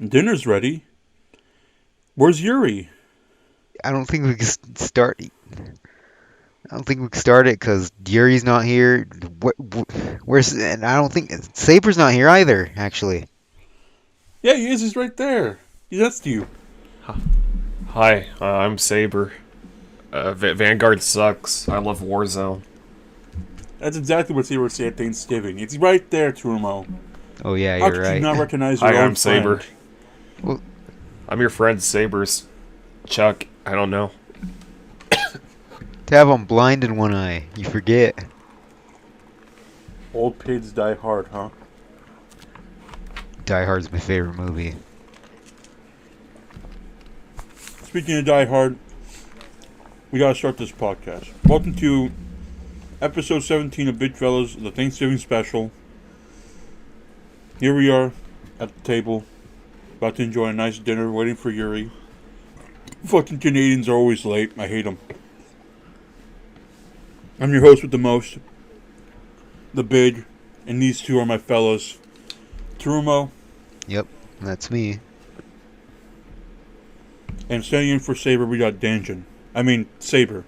Dinner's ready. Where's Yuri? I don't think we can start. I don't think we can start it because Yuri's not here. Where's and I don't think Saber's not here either. Actually, Yeah, he is. He's right there. He's next to you. Hi, I'm Saber. Vanguard sucks. I love Warzone. That's exactly what Saber would say at Thanksgiving. It's right there, Terumo. oh yeah, How you're could you right. not recognize your Hi, own I'm Saber. friend? Well, I'm your friend, Saber's. Chuck, I don't know. Tav, I'm blind in one eye. You forget. Old pigs die hard, huh? Die Hard's my favorite movie. Speaking of Die Hard, we gotta start this podcast. Welcome to episode 17 of Big Fellas, the Thanksgiving special. Here we are at the table, about to enjoy a nice dinner, waiting for Yuri. Fucking Canadians are always late. I hate them. I'm your host with the most, the Big, and these two are my fellas. Terumo, Yep, that's me. and standing in for Saber, we got Saber.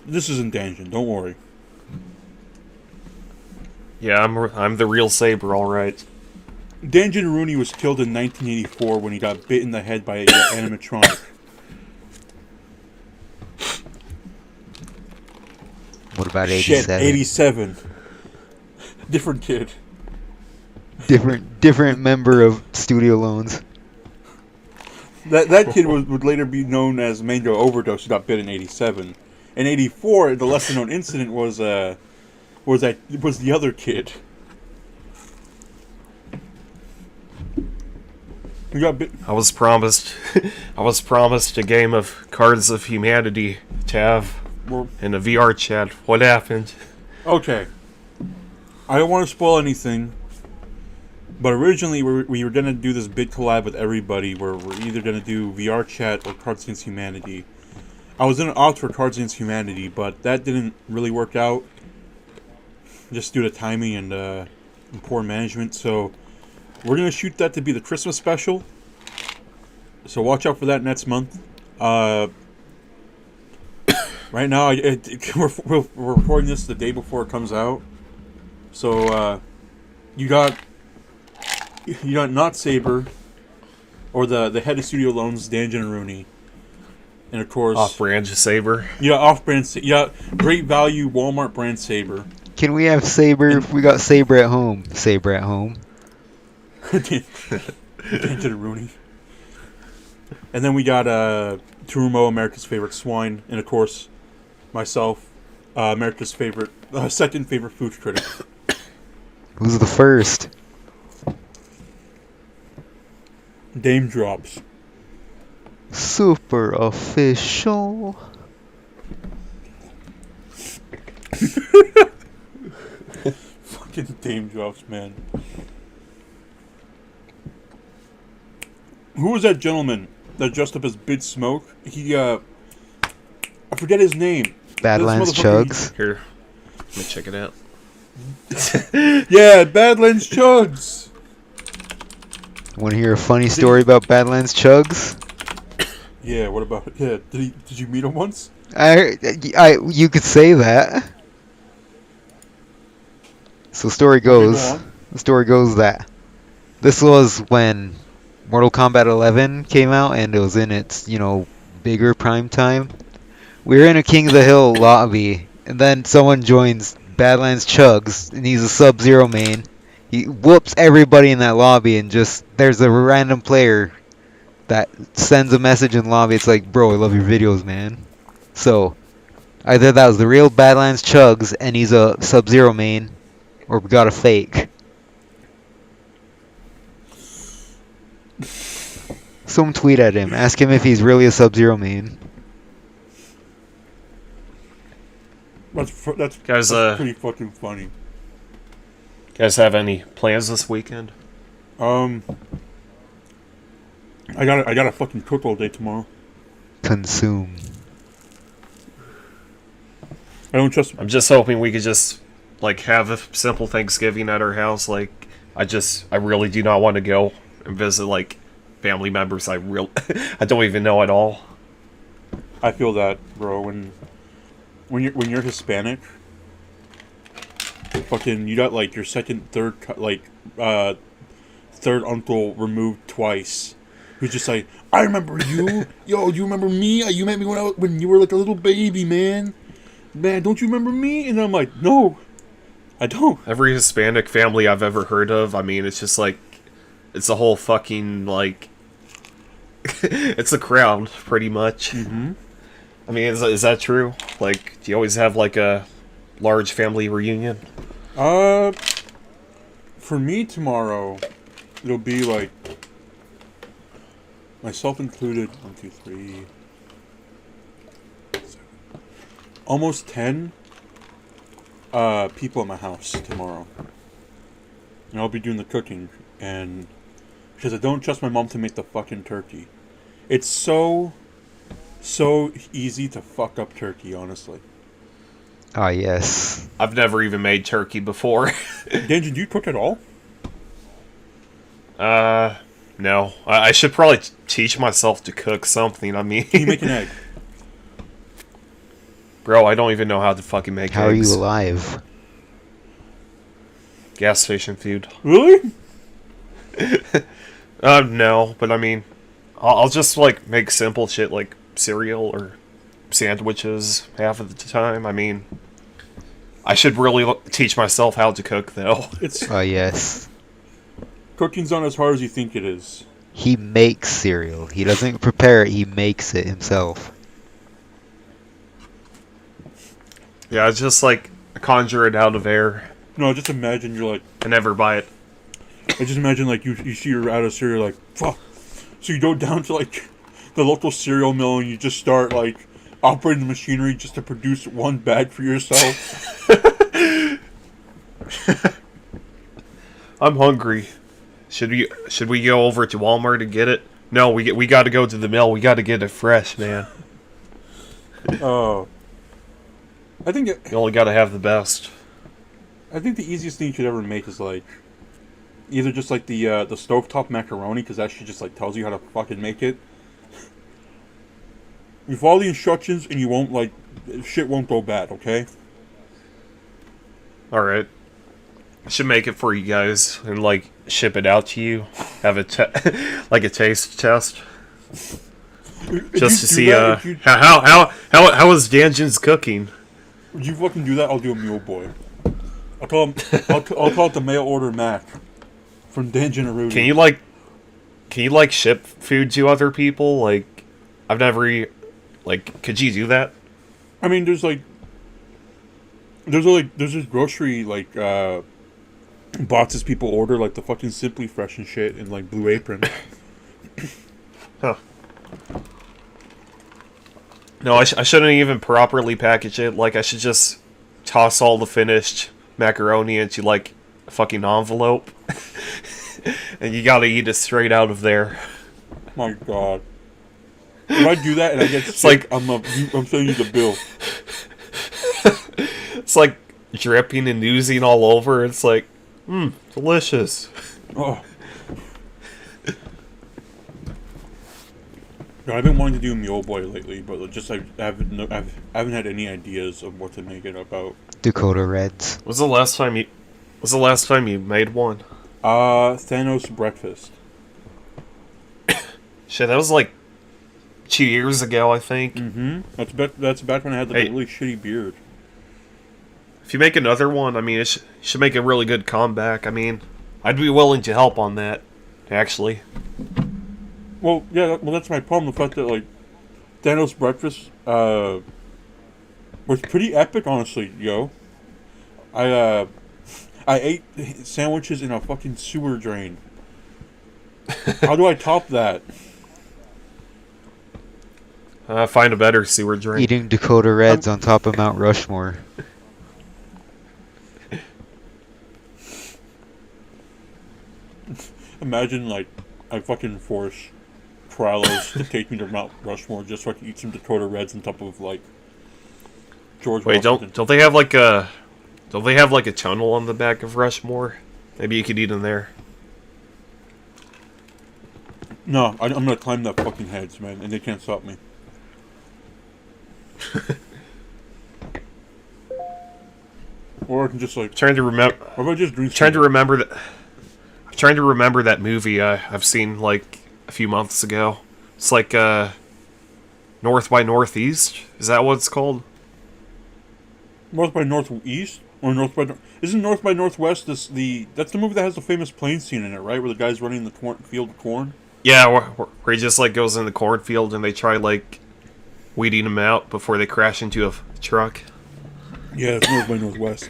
This isn't Danjin, don't worry. Yeah, I'm the real Saber, alright. Danjinerooni was killed in 1984 when he got bit in the head by an animatronic. What about Shit, 87? 87. Different kid. Different member of Studio Loans. That kid would later be known as Mango Overdose, who got bit in 87. In 84, the lesser known incident was the other kid. Who got bit. I was promised a game of Cards of Humanity, Tav, Well, in a VR chat. What happened? okay. I don't want to spoil anything, but originally we were going to do this big collab with everybody where we're either going to do VR chat or Cards Against Humanity. I was going to opt for Cards Against Humanity, but that didn't really work out just due to timing and poor management. So we're going to shoot that to be the Christmas special. So watch out for that next month. Right now, we're recording this the day before it comes out. So you got not Saber or the head of Studio Loans, Danjinerooni, and of course Off-brand Saber. off-brand, great value Walmart brand Saber. Can we have Saber if we got Saber at home? Saber at home. Danjinerooni. And then we got Terumo, America's favorite swine, and of course myself, America's favorite, second favorite food critic. Who's the first? Dame drops. Super official. Fucking Dame drops, man. Who was that gentleman that dressed up as Big Smoke? I forget his name. Badlands This motherfucker- Chugs. Here, let me check it out. Yeah, Badlands Chugs. Want to hear a funny story about Badlands Chugs? Yeah, what about? Yeah, did you meet him once? You could say that. So Okay, go on. the story goes that this was when Mortal Kombat 11 came out and it was in its, bigger prime time. We were in a King of the Hill lobby and then someone joins Badlands Chugs and he's a Sub-Zero main. He whoops everybody in that lobby and there's a random player that sends a message in the lobby. It's like, bro, I love your videos, man. So, either that was the real Badlands Chugs and he's a Sub-Zero main, or we got a fake. Someone tweet at him. Ask him if he's really a Sub-Zero main. That's Guys, pretty fucking funny. Guys have any plans this weekend? I gotta fucking cook all day tomorrow. Consume. I don't trust. I'm just hoping we could just have a simple Thanksgiving at our house. I really do not want to go and visit family members I I don't even know at all. I feel that, bro. When you're Hispanic, fucking, you got like your second, third uncle removed twice. Who's just like, I remember you. Yo, do you remember me? You met me when you were like a little baby, man. Man, don't you remember me? And I'm like, no, I don't. Every Hispanic family I've ever heard of, I mean, it's just like, it's a whole fucking, like, it's a crowd, pretty much. Mm-hmm. I mean, is that true? Like, do you always have, like, a large family reunion? For me tomorrow, it'll be like, myself included, 1, 2, 3, 7, almost 10 people at my house tomorrow. And I'll be doing the cooking, and because I don't trust my mom to make the fucking turkey. It's so easy to fuck up turkey, honestly. Ah, yes. I've never even made turkey before. Danjin, do you cook at all? No. I should probably teach myself to cook something. I mean, Can you make an egg? Bro, I don't even know how to fucking make How eggs. are you alive? Gas station food. Really? No, but I mean, I'll just like make simple shit like cereal or sandwiches half of the time. I mean, I should really teach myself how to cook though. It's Ah, yes. cooking's not as hard as you think it is. He makes cereal. He doesn't prepare it, he makes it himself. Yeah, I just like conjure it out of air No, just imagine you're like, and never buy it. I just imagine like you see you're out of cereal, like, fuck. So you go down to like the local cereal mill and you just start like operating the machinery just to produce one bag for yourself. I'm hungry. Should we go over to Walmart and get it? No, we got to go to the mill. We got to get it fresh, man. Oh. I think You only got to have the best. the easiest thing you should ever make is like either just like the stovetop macaroni, because that shit just like tells you how to fucking make it. You follow the instructions and you won't like shit won't go bad, okay? All right. I should make it for you guys and like ship it out to you. Have a like a taste test, just to see how is Danjin's cooking. Would you fucking do that? I'll do a mule boy. I'll call it the mail order Mac from Danjinerooni. Can you like ship food to other people? Like, I've never like. Could you do that? I mean, there's this grocery like boxes people order, like the fucking Simply Fresh and shit, and like Blue Apron. Huh. No, I shouldn't even properly package it. Like, I should just toss all the finished macaroni into like a fucking envelope, and you gotta eat it straight out of there. My God. If I do that and I get It's sick, like- I'm sending you the bill. It's like dripping and oozing all over. It's like, delicious. Oh. No, I've been wanting to do Mule Boy lately, but just I haven't had any ideas of what to make it about. Dakota Reds. Was the last time you made one? Thanos breakfast. Shit, that was like 2 years ago, I think. Mm-hmm. That's back when I had like Hey. a really shitty beard. If you make another one, I mean, it should make a really good comeback. I mean, I'd be willing to help on that, actually. Well, yeah, that's my problem. The fact that like Thanos breakfast was pretty epic, honestly, yo. I ate sandwiches in a fucking sewer drain. How do I top that? Find a better sewer drain. Eating Dakota Reds on top of Mount Rushmore. Imagine like I fucking force Tralos to take me to Mount Rushmore just so I can eat some Dakota Reds on top of like George Wait, Washington. don't they have like a tunnel on the back of Rushmore? Maybe you could eat in there. No, I'm gonna climb that fucking hedge, man, and they can't stop me. Or I can just like. Trying to remember. Or if I just drink. Trying to remember that. Trying to remember that movie I've seen like a few months ago. It's like North by Northeast. Is that what it's called? North by Northeast or North by isn't North by Northwest that's the movie that has the famous plane scene in it, right? Where the guy's running the field of corn. Yeah, where he just like goes in the cornfield and they try like weeding him out before they crash into a truck. Yeah, it's North by Northwest.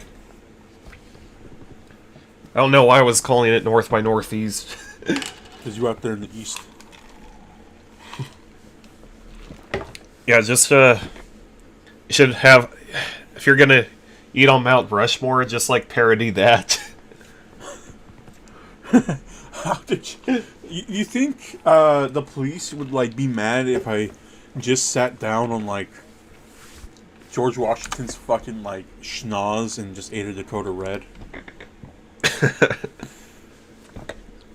I don't know why I was calling it North by Northeast. Because you're out there in the east. Yeah, just you should have, if you're gonna eat on Mount Rushmore, just like parody that. How did you think the police would like be mad if I just sat down on like George Washington's fucking like schnoz and just ate a Dakota Red?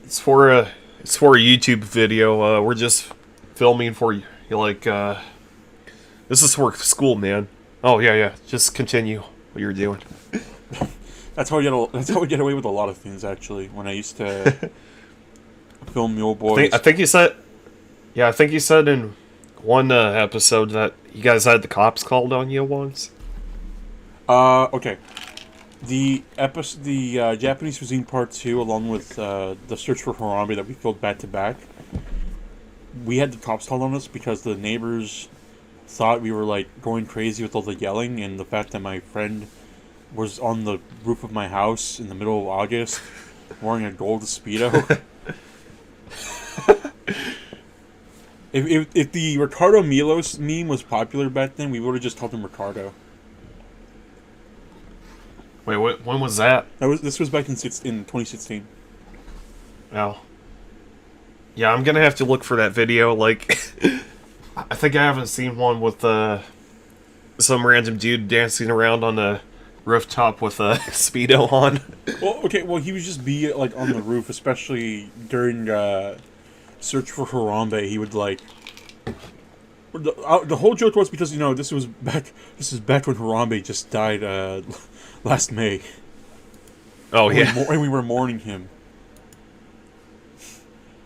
It's for a YouTube video. We're just filming for you. Like this is for school, man. Oh yeah. Just continue what you're doing. That's how we get away with a lot of things. Actually, when I used to film Mule Boys, I think you said. Yeah, I think you said in one episode that you guys had the cops called on you once. Okay. The Japanese Cuisine Part 2, along with the Search for Harambe that we filmed back to back, we had the cops called on us because the neighbors thought we were like going crazy with all the yelling and the fact that my friend was on the roof of my house in the middle of August wearing a gold Speedo. If the Ricardo Milos meme was popular back then, we would have just called him Ricardo. Wait, when was that? This was back in 2016. Oh. Yeah, I'm gonna have to look for that video. Like, I think I haven't seen one with some random dude dancing around on a rooftop with a Speedo on. Well, he would just be like on the roof, especially during Search for Harambe. He would like. The whole joke was because this is back when Harambe just died last May. Oh yeah, and we were mourning him.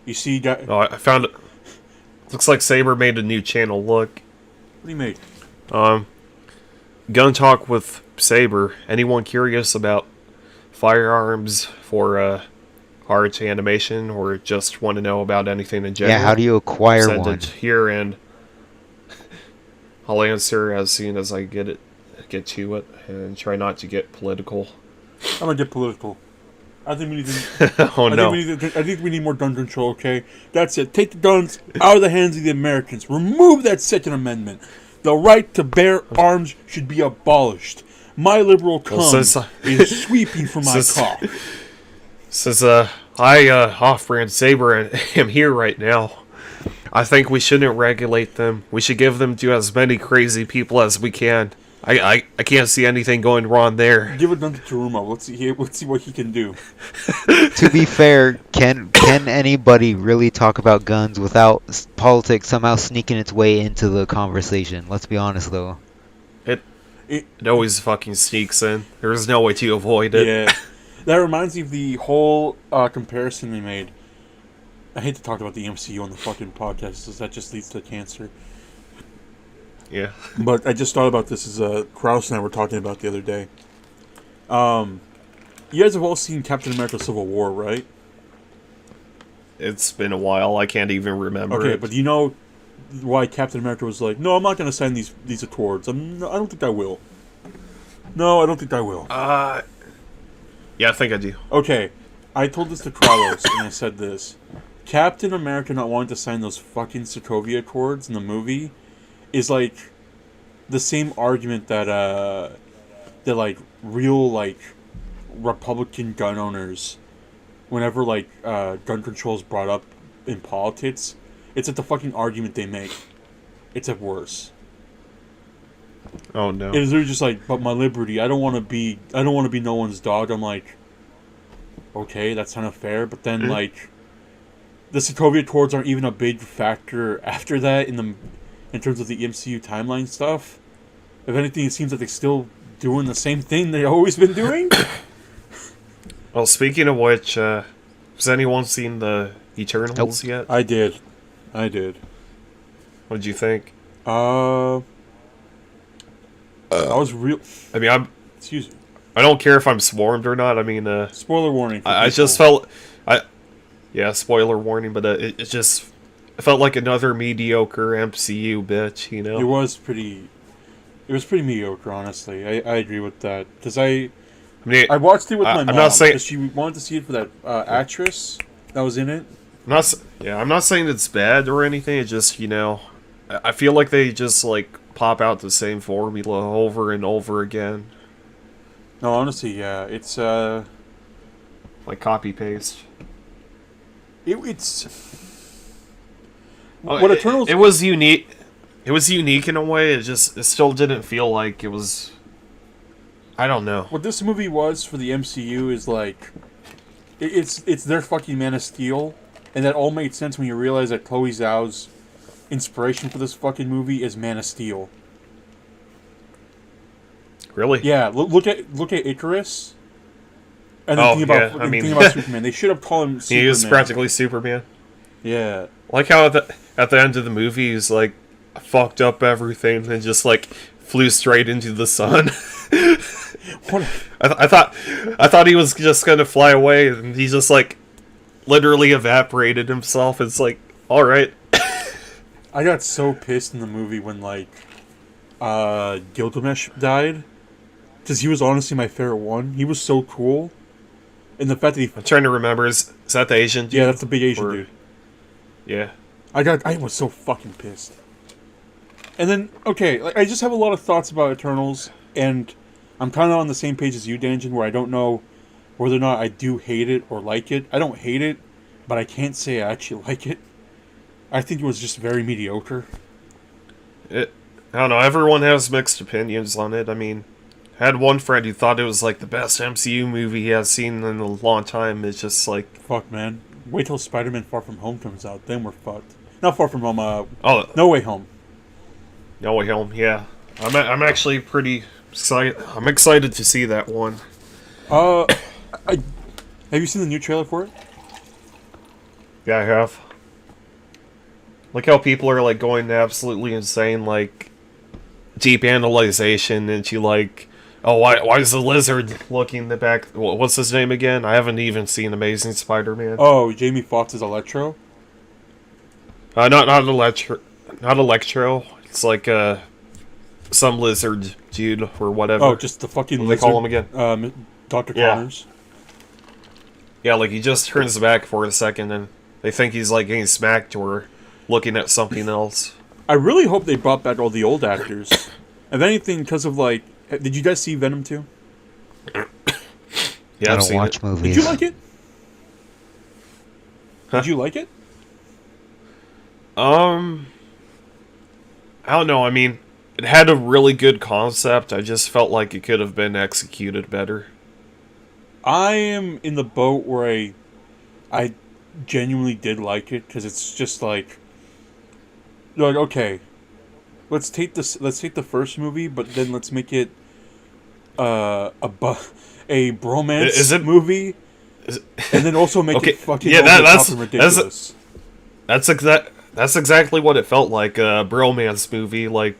You see, oh, I found it. Looks like Saber made a new channel. Look. What do you make? Gun Talk with Saber. Anyone curious about firearms for art, animation, or just want to know about anything in general? Yeah, how do you acquire Send one? it here and I'll answer as soon as I get to it, and try not to get political. I'm gonna get political. I think we need to. Oh no! I think we need more gun control. Okay, that's it. Take the guns out of the hands of the Americans. Remove that Second Amendment. The right to bear arms should be abolished. My liberal cum is sweeping from my cock. Says off-brand Saber am here right now. I think we shouldn't regulate them. We should give them to as many crazy people as we can. I can't see anything going wrong there. Give it done to Terumo. Let's see what he can do. To be fair, can anybody really talk about guns without politics somehow sneaking its way into the conversation? Let's be honest, though. It always fucking sneaks in. There's no way to avoid it. Yeah. That reminds me of the whole comparison we made. I hate to talk about the MCU on the fucking podcast, because that just leads to cancer. Yeah. But I just thought about this as Krause and I were talking about the other day. You guys have all seen Captain America Civil War, right? It's been a while. I can't even remember. Okay, it. but you know why Captain America was like, no, I'm not going to sign these accords. I don't think I will. No, I don't think I will. Yeah, I think I do. Okay, I told this to Carlos, and I said this. Captain America not wanting to sign those fucking Sokovia Accords in the movie is like the same argument that like real like Republican gun owners, whenever like gun control is brought up in politics, it's like the fucking argument they make. It's at worse. Oh no! And they're just like, but my liberty. I don't want to be no one's dog. I'm like, okay, that's kind of fair. But then like, the Sokovia Accords aren't even a big factor after that in terms of the MCU timeline stuff. If anything, it seems like they're still doing the same thing they've always been doing. Well, speaking of which, has anyone seen the Eternals yet? I did. What did you think? I was real. I mean, Excuse me. I don't care if I'm swarmed or not. I mean, Spoiler warning. I just felt, yeah, spoiler warning, but it just felt like another mediocre MCU bitch, you know? It was pretty mediocre, honestly. I agree with that because I watched it with my mom. I'm not saying because she wanted to see it for that actress that was in it. I'm not saying it's bad or anything. It's just, you know, I feel like they just like pop out the same formula over and over again. No, honestly, yeah, it's like copy paste. It's what Eternals. It was unique. It was unique in a way. It still didn't feel like it was. I don't know. What this movie was for the MCU is like, it's their fucking Man of Steel, and that all made sense when you realize that Chloe Zhao's inspiration for this fucking movie is Man of Steel. Really? Yeah. Look at Icarus. And then think about Superman. They should have called him Superman. He was practically Superman. Yeah. Like how at the end of the movie he's like fucked up everything and just like flew straight into the sun. I thought he was just gonna fly away, and he just like literally evaporated himself. It's like, all right. I got so pissed in the movie when like Gilgamesh died, because he was honestly my favorite one. He was so cool, and the fact that I'm trying to remember, is that the Asian dude? Yeah, that's the big Asian dude. Yeah. I was so fucking pissed. And then, okay, like, I just have a lot of thoughts about Eternals, and I'm kind of on the same page as you, Danjin, where I don't know whether or not I do hate it or like it. I don't hate it, but I can't say I actually like it. I think it was just very mediocre. I don't know, everyone has mixed opinions on it. I mean, I had one friend who thought it was like the best MCU movie he has seen in a long time. It's just like... Fuck, man. Wait till Spider-Man Far From Home comes out, then we're fucked. Not Far From Home, No Way Home. No Way Home, yeah. I'm actually pretty excited. I'm excited to see that one. Have you seen the new trailer for it? Yeah, I have. Look how people are like going absolutely insane, like deep analyzation into like, oh, why is the lizard looking the back? What's his name again? I haven't even seen Amazing Spider-Man. Oh, Jamie Foxx's Electro. Not Electro. It's like some lizard dude or whatever. Oh, just the fucking what do they call him again? Dr. Connors. Yeah, like he just turns back for a second and they think he's like getting smacked or looking at something else. I really hope they brought back all the old actors. If anything, because of like... Did you guys see Venom 2? Yeah, I don't watch movies. Did you like it? Huh? Did you like it? I don't know. I mean, it had a really good concept. I just felt like it could have been executed better. I am in the boat where I genuinely did like it, because it's just like, you're like, okay, let's take the first movie, but then let's make it a bromance movie, and then also make it fucking ridiculous. That's exactly what it felt like, a bromance movie. Like,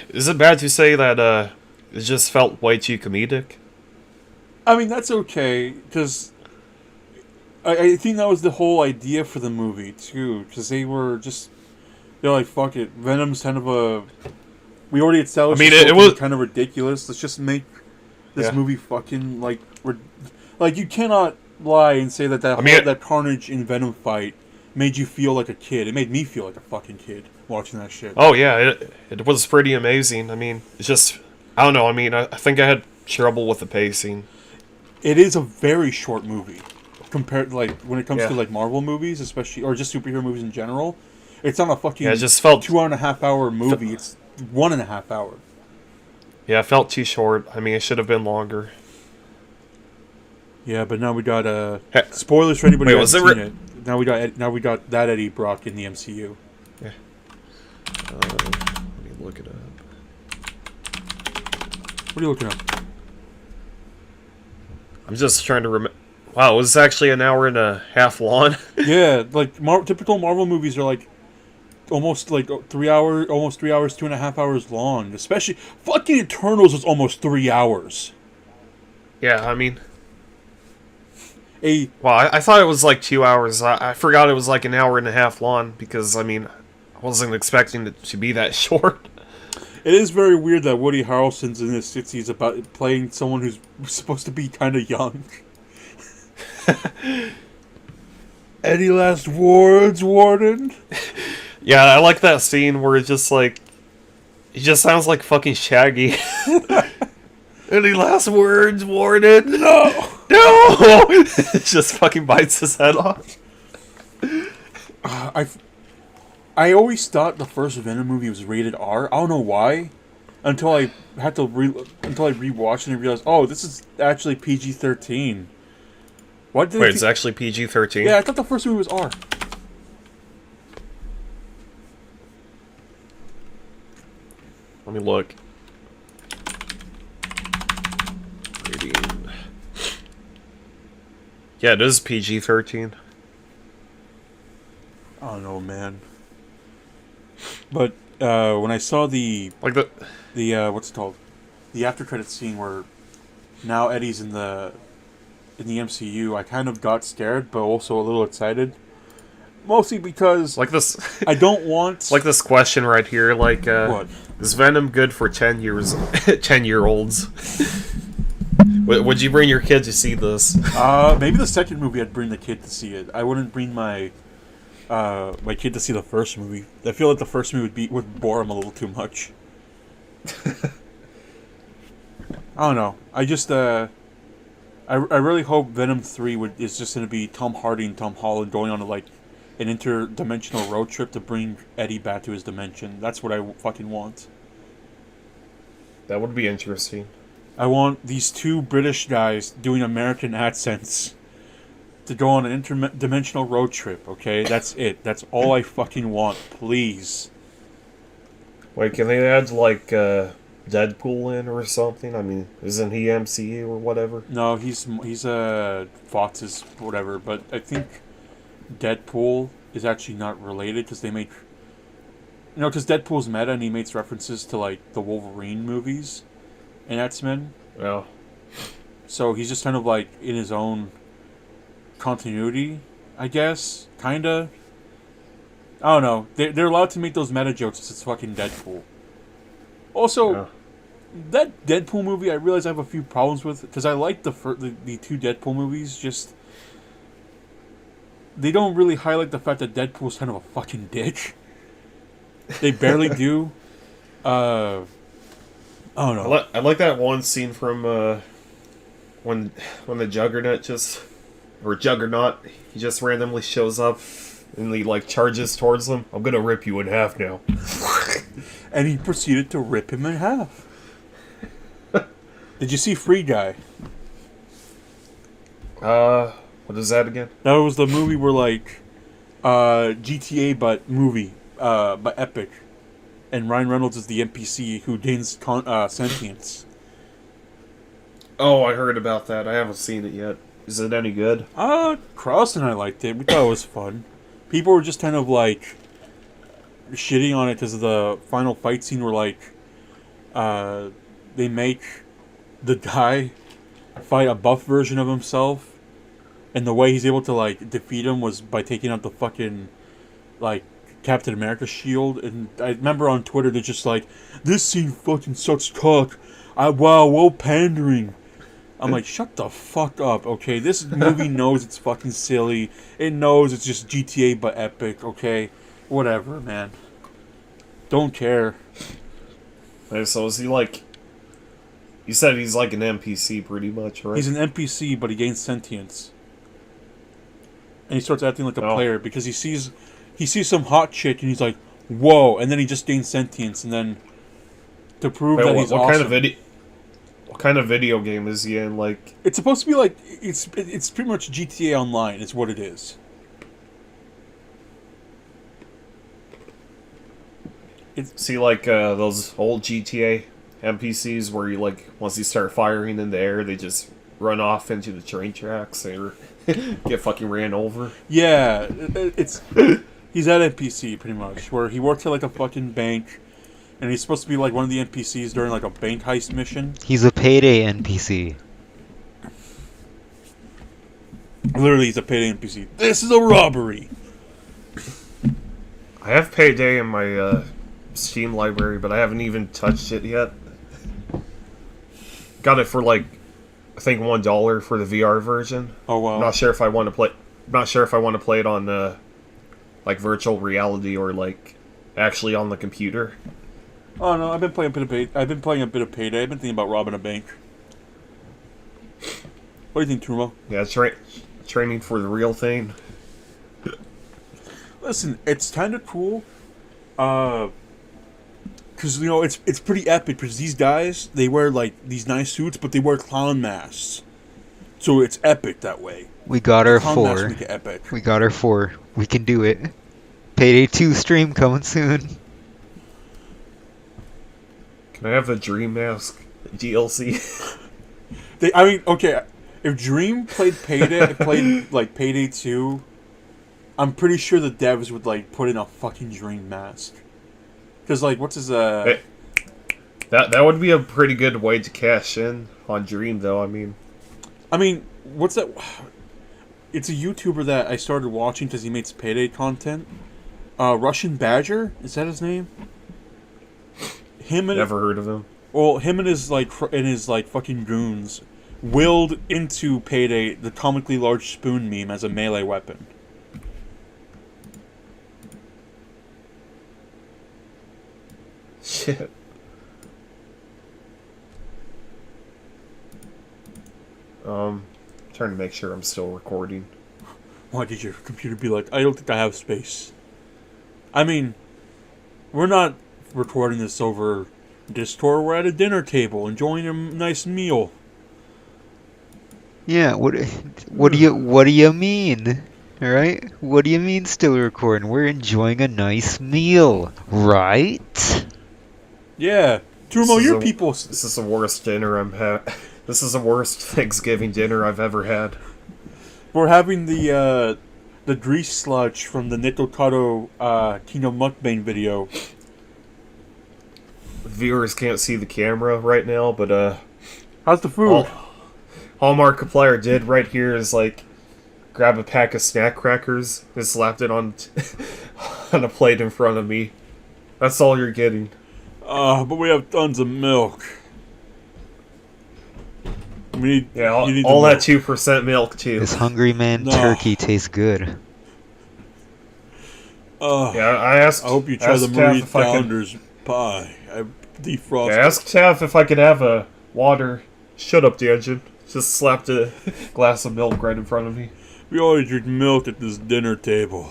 is it bad to say that it just felt way too comedic? I mean, that's okay, because I think that was the whole idea for the movie, too, because they're like, fuck it, Venom's kind of a... We already established it was kind of ridiculous, let's just make this movie fucking, like... Like, you cannot lie and say that that Carnage in Venom fight made you feel like a kid. It made me feel like a fucking kid watching that shit. Oh, yeah, it was pretty amazing. I mean, it's just... I don't know, I mean, I think I had trouble with the pacing. It is a very short movie. Compared, like, when it comes to, like, Marvel movies, especially, or just superhero movies in general, it's not a fucking it just felt 2.5 hour movie. It's 1.5 hour. Yeah, it felt too short. I mean, it should have been longer. Yeah, but now we got Ha- spoilers for anybody Wait, who was hasn't it seen it. Now we got that Eddie Brock in the MCU. Yeah. Let me look it up. What are you looking up? I'm just trying to remember. Wow, it was actually an hour and a half long. Yeah, like typical Marvel movies are like almost like 3 hours, almost 3 hours, 2.5 hours long. Especially fucking Eternals was almost 3 hours. Yeah, I mean, A well, I thought it was like 2 hours. I forgot it was like an hour and a half long because, I mean, I wasn't expecting it to be that short. It is very weird that Woody Harrelson's in his 60s about playing someone who's supposed to be kind of young. Any last words, Warden? Yeah, I like that scene where it's just like, he just sounds like fucking Shaggy. Any last words, Warden? No! No! Just fucking bites his head off. I always thought the first Venom movie was rated R. I don't know why. Until I rewatched it and realized, oh, this is actually PG-13. What did Wait, it's actually PG-13? Yeah, I thought the first movie was R. Let me look. Rating. Yeah, it is PG-13. I don't know, man. But when I saw the Like the... what's it called? The after credits scene where now Eddie's in the MCU, I kind of got scared, but also a little excited. Mostly because Like this... I don't want like this question right here, like, what? is Venom good for 10-year-olds? Would you bring your kid to see this? Maybe the second movie I'd bring the kid to see it. I wouldn't bring my kid to see the first movie. I feel like the first movie would bore him a little too much. I don't know. I just I really hope Venom 3 is just going to be Tom Hardy and Tom Holland going on like an interdimensional road trip to bring Eddie back to his dimension. That's what I fucking want. That would be interesting. I want these two British guys doing American accents to go on an interdimensional road trip, okay? That's it. That's all I fucking want, please. Wait, can they add, like, Deadpool in or something? I mean, isn't he MCU or whatever? No, he's Fox's whatever, but I think Deadpool is actually not related because they make... You know, because Deadpool's meta and he makes references to, like, the Wolverine movies and X-Men. Yeah. So he's just kind of, like, in his own continuity, I guess, kinda. I don't know. They're allowed to make those meta jokes since it's fucking Deadpool. Also, Yeah. that Deadpool movie, I realize I have a few problems with because I like the two Deadpool movies. Just they don't really highlight the fact that Deadpool's kind of a fucking dick. They barely do. I don't know. I like that one scene from when the Juggernaut he just randomly shows up and he like charges towards them. I'm gonna rip you in half now. And he proceeded to rip him in half. Did you see Free Guy? What is that again? That was the movie where like GTA but epic. And Ryan Reynolds is the NPC who gains sentience. Oh, I heard about that. I haven't seen it yet. Is it any good? Cross and I liked it. We thought it was fun. People were just kind of like shitting on it because of the final fight scene where like they make the guy fight a buff version of himself, and the way he's able to like defeat him was by taking out the fucking like Captain America shield. And I remember on Twitter they're just like, this scene fucking sucks cock. Wow, well pandering. I'm like, shut the fuck up, okay? This movie knows it's fucking silly. It knows it's just GTA but epic, okay? Whatever, man. Don't care. Okay, so is he like... You said he's like an NPC pretty much, right? He's an NPC, but he gains sentience. And he starts acting like a player because he sees some hot chick and he's like, whoa, and then he just gains sentience, and then to prove that he's awesome. What kind of video game is he in? Like, It's supposed to be like it's pretty much GTA Online. Is what it is. see, like those old GTA NPCs where you like once you start firing in the air, they just run off into the train tracks or get fucking ran over. Yeah, it's he's that NPC pretty much where he works at like a fucking bank, and he's supposed to be like one of the NPCs during like a bank heist mission. He's a payday NPC. Literally, he's a payday NPC. This is a robbery. I have Payday in my Steam library, but I haven't even touched it yet. Got it for like I think $1 for the VR version. Oh wow! I'm not sure if I want to play. Not sure if I want to play it on like virtual reality or like actually on the computer. Oh no, I've been playing a bit of I've been playing a bit of Payday. I've been thinking about robbing a bank. What do you think, Terumo? Yeah, training for the real thing. Listen, it's kind of cool, because you know it's pretty epic. Because these guys, they wear like these nice suits, but they wear clown masks, so it's epic that way. We got our Clown masks 4. make it epic. We got our 4. We can do it. Payday 2 stream coming soon. Can I have the Dream Mask DLC? I mean, okay, if Dream played like Payday 2, I'm pretty sure the devs would like put in a fucking Dream mask. Cause like, what's his That would be a pretty good way to cash in on Dream, though. I mean, what's that? It's a YouTuber that I started watching because he makes Payday content. Russian Badger, is that his name? never heard of him. Well, him and his fucking goons willed into Payday the comically large spoon meme as a melee weapon. Shit. Trying to make sure I'm still recording. Why did your computer be like, I don't think I have space? I mean, we're not recording this over Discord. We're at a dinner table enjoying a nice meal. Yeah, what do you mean? Alright? What do you mean still recording? We're enjoying a nice meal, right? Yeah. Terumo, your people... This is the worst dinner This is the worst Thanksgiving dinner I've ever had. We're having the grease sludge from the Nitokado Kino Mukbang video. Viewers can't see the camera right now, but How's the food? All Markiplier did right here is like grab a pack of snack crackers and slapped it on on a plate in front of me. That's all you're getting. But we have tons of milk. You need all that 2% milk too. This hungry man turkey tastes good. I hope you try the Marie Founders pie. I defrosted. Yeah, ask Tav if I could have a water. Shut up, Danjin. Just slapped a glass of milk right in front of me. We always drink milk at this dinner table.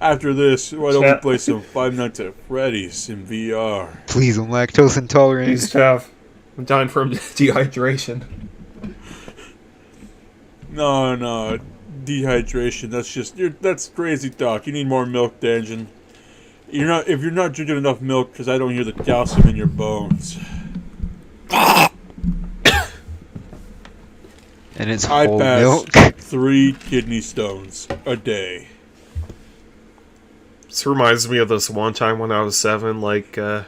After this, why don't we play some Five Nights at Freddy's in VR? Please, I'm lactose intolerant. Please, Tav. I'm dying from dehydration. No, dehydration. That's crazy talk. You need more milk, Danjin. If you're not drinking enough milk, because I don't hear the calcium in your bones. And it's I whole pass milk. 3 kidney stones a day. This reminds me of this one time when I was 7. Like, have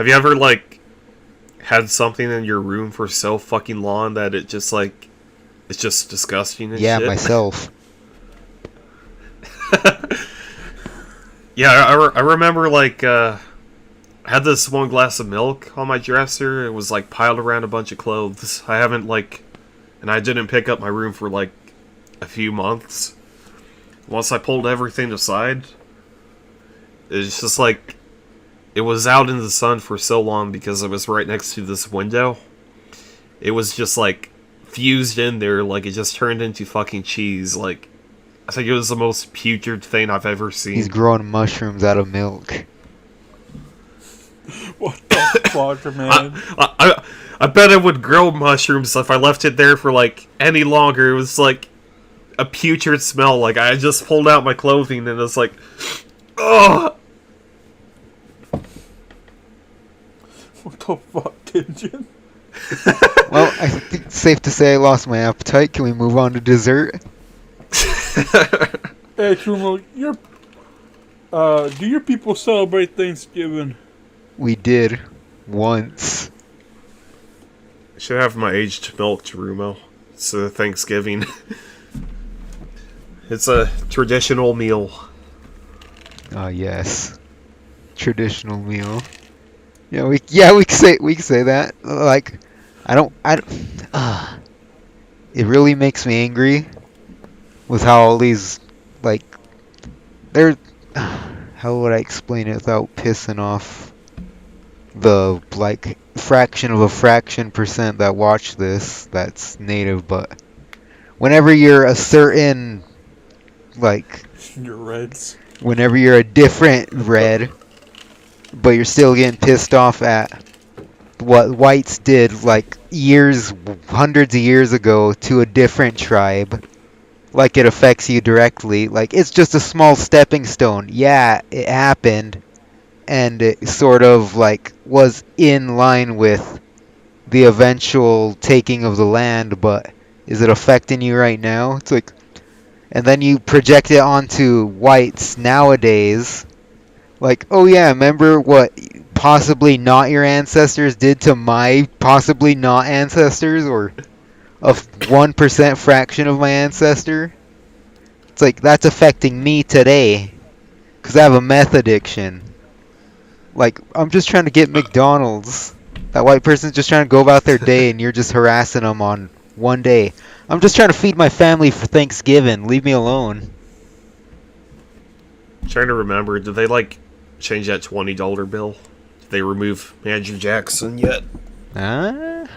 you ever like had something in your room for so fucking long that it just like it's just disgusting and yeah, shit? myself. Yeah, I remember like I had this one glass of milk on my dresser. It was like piled around a bunch of clothes. And I didn't pick up my room for like a few months. Once I pulled everything aside, it's just like it was out in the sun for so long because it was right next to this window. It was just like fused in there, like it just turned into fucking cheese. Like, I think it was the most putrid thing I've ever seen. He's growing mushrooms out of milk. What the fuck, man? I bet it would grow mushrooms if I left it there for like any longer. It was like a putrid smell. Like I just pulled out my clothing and it's like, oh. What the fuck, Danjin? Well, I think it's safe to say I lost my appetite. Can we move on to dessert? Hey, Terumo, do your people celebrate Thanksgiving? We did. Once. Should have my aged milk, Terumo. It's a Thanksgiving. It's a traditional meal. Oh, yes. Traditional meal. Yeah, we can say that. Like, it really makes me angry with how all these, like, they're, how would I explain it without pissing off the, like, fraction of a fraction percent that watch this that's native, but whenever you're a certain, like, Your Reds. whenever you're a different red, but you're still getting pissed off at what whites did, like, hundreds of years ago to a different tribe, like it affects you directly. Like, it's just a small stepping stone. Yeah, it happened, and it sort of, like, was in line with the eventual taking of the land, but is it affecting you right now? It's like, and then you project it onto whites nowadays. Like, oh yeah, remember what possibly not your ancestors did to my possibly not ancestors, or a 1% fraction of my ancestor? It's like, that's affecting me today, because I have a meth addiction. Like, I'm just trying to get McDonald's. That white person's just trying to go about their day, and you're just harassing them on one day. I'm just trying to feed my family for Thanksgiving. Leave me alone. Trying to remember, did they like change that $20 bill? Did they remove Andrew Jackson yet?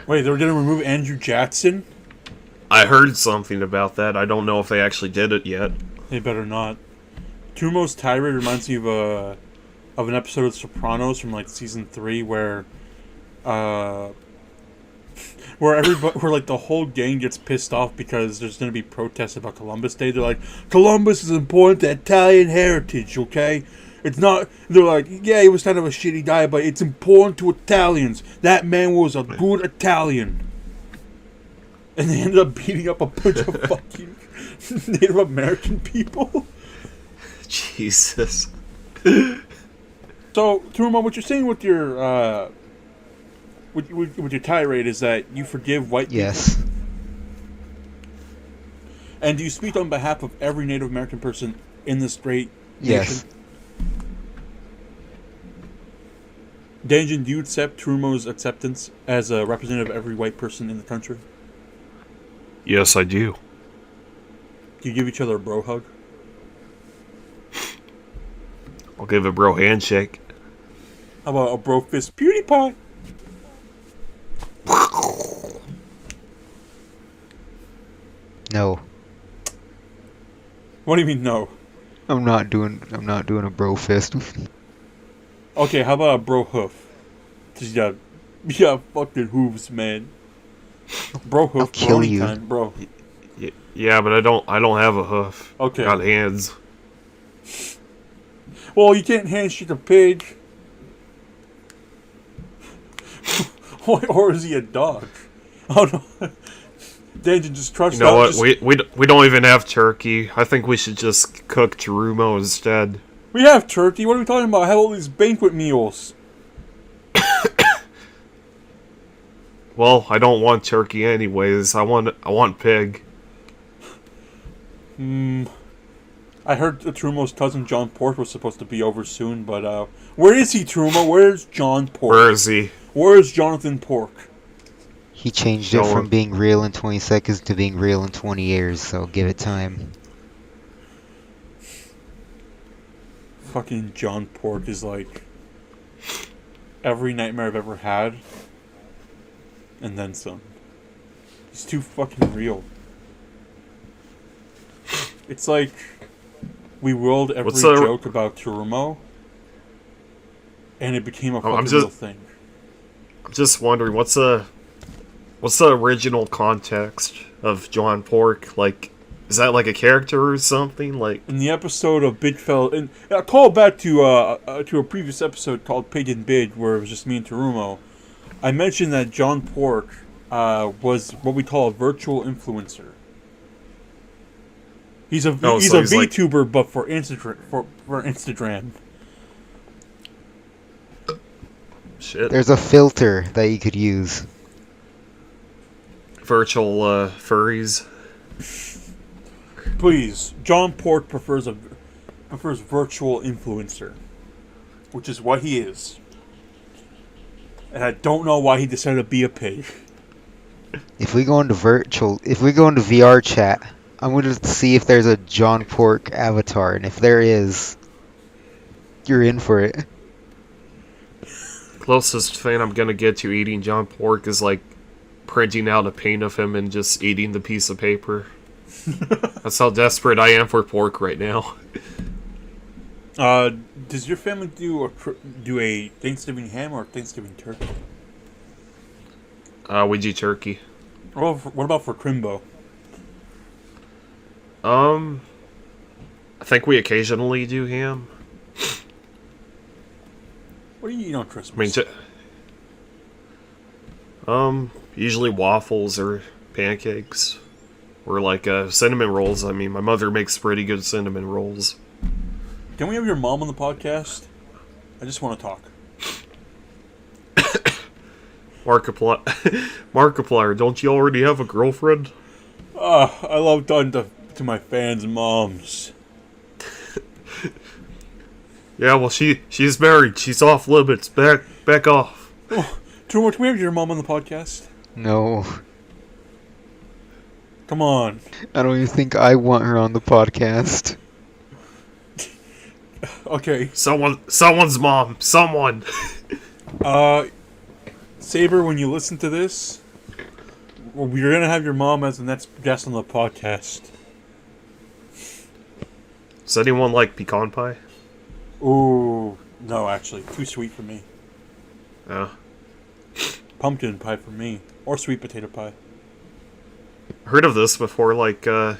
Wait, they were gonna remove Andrew Jackson? I heard something about that. I don't know if they actually did it yet. They better not. Tumo's tirade reminds me of an episode of Sopranos from like season 3 where everybody, where like the whole gang gets pissed off because there's gonna be protests about Columbus Day. They're like, Columbus is important to Italian heritage, okay? It's not. They're like, yeah, he was kind of a shitty guy, but it's important to Italians. That man was a good Italian. And they ended up beating up a bunch of fucking Native American people. Jesus. So, Terumo, what you're saying with your with your tirade is that you forgive white people? Yes. And do you speak on behalf of every Native American person in this great Yes. nation? Danjin, do you accept Terumo's acceptance as a representative of every white person in the country? Yes, I do. Do you give each other a bro hug? I'll give a bro handshake. How about a bro fist PewDiePie? No. What do you mean no? I'm not doing a bro fist. Okay, how about a bro hoof? Just you got fucking hooves, man. Bro hoof, I'll kill brony you. time, bro. Yeah, but I don't have a hoof. Okay. Got hands. Well, you can't handshake a pig. Or is he a dog? Oh no. Danjin just crushed You know out. what? We don't even have turkey. I think we should just cook Terumo instead. We have turkey. What are we talking about? I have all these banquet meals. Well, I don't want turkey anyways. I want pig. I heard Terumo's cousin John Pork was supposed to be over soon, but where is he, Terumo? Where's John Pork? Where is he? Where is Jonathan Pork? He changed it from being real in 20 seconds to being real in 20 years, so give it time. Fucking John Pork is like every nightmare I've ever had, and then some. He's too fucking real. It's like we rolled every joke about Terumo, and it became a fucking real thing. I'm just wondering, what's a What's the original context of John Pork? Like, is that like a character or something? Like, In the episode of Big Fella, and I call back to a previous episode called Pig and Bid, where it was just me and Terumo. I mentioned that John Pork was what we call a virtual influencer. He's a VTuber, like, but for Instagram. Shit. There's a filter that you could use. Virtual furries. Please, John Pork prefers virtual influencer, which is what he is. And I don't know why he decided to be a pig. If we go into VR chat, I'm going to see if there's a John Pork avatar, and if there is, you're in for it. Closest thing I'm gonna get to eating John Pork is like printing out a paint of him and just eating the piece of paper. That's how desperate I am for pork right now. Does your family do a Thanksgiving ham or a Thanksgiving turkey? We do turkey. What about for Crimbo? I think we occasionally do ham. What do you eat on Christmas? Usually waffles or pancakes. Or like cinnamon rolls. I mean, my mother makes pretty good cinnamon rolls. Can we have your mom on the podcast? I just want to talk. Markiplier, don't you already have a girlfriend? I love talking to my fans' moms. Yeah, well, she's married. She's off limits. Back off. Oh, Terumo, can we have your mom on the podcast? No. Come on. I don't even think I want her on the podcast. Okay. Someone's mom. Someone. Saber, when you listen to this, we're gonna have your mom as the next guest on the podcast. Does anyone like pecan pie? Ooh, no, actually, too sweet for me. Yeah. Pumpkin pie for me, or sweet potato pie. Heard of this before? Like, do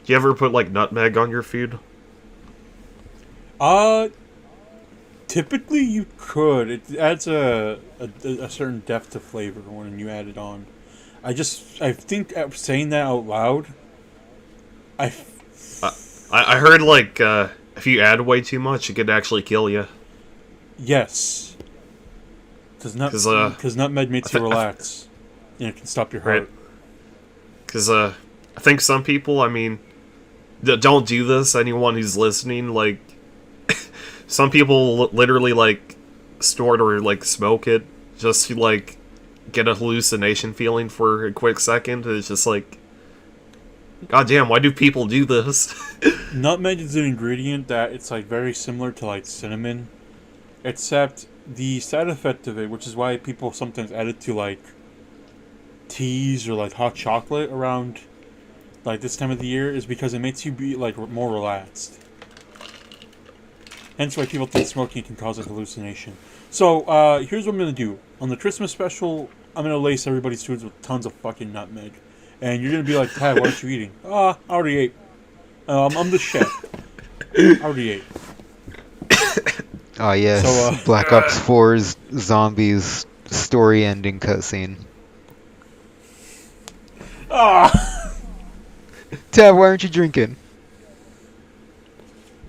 you ever put like nutmeg on your food? Typically you could. It adds a certain depth to flavor when you add it on. I think saying that out loud, I heard like if you add way too much, it could actually kill you. Yes. Because nutmeg makes you relax, and it can stop your heart. Right. Because I think some people, I mean, don't do this. Anyone who's listening, like, some people literally like snort or like smoke it just to like get a hallucination feeling for a quick second. It's just like, God damn, why do people do this? Nutmeg is an ingredient that it's like very similar to like cinnamon, except the side effect of it, which is why people sometimes add it to like teas or like hot chocolate around like this time of the year, is because it makes you be like more relaxed. Hence why people think smoking can cause a hallucination. So here's what I'm gonna do on the Christmas special. I'm gonna lace everybody's foods with tons of fucking nutmeg, and you're gonna be like, "Ty, what aren't you eating?" I already ate. I'm the chef. I already ate. Oh yes, So, Black Ops 4's zombies story ending cutscene. Tab, why aren't you drinking?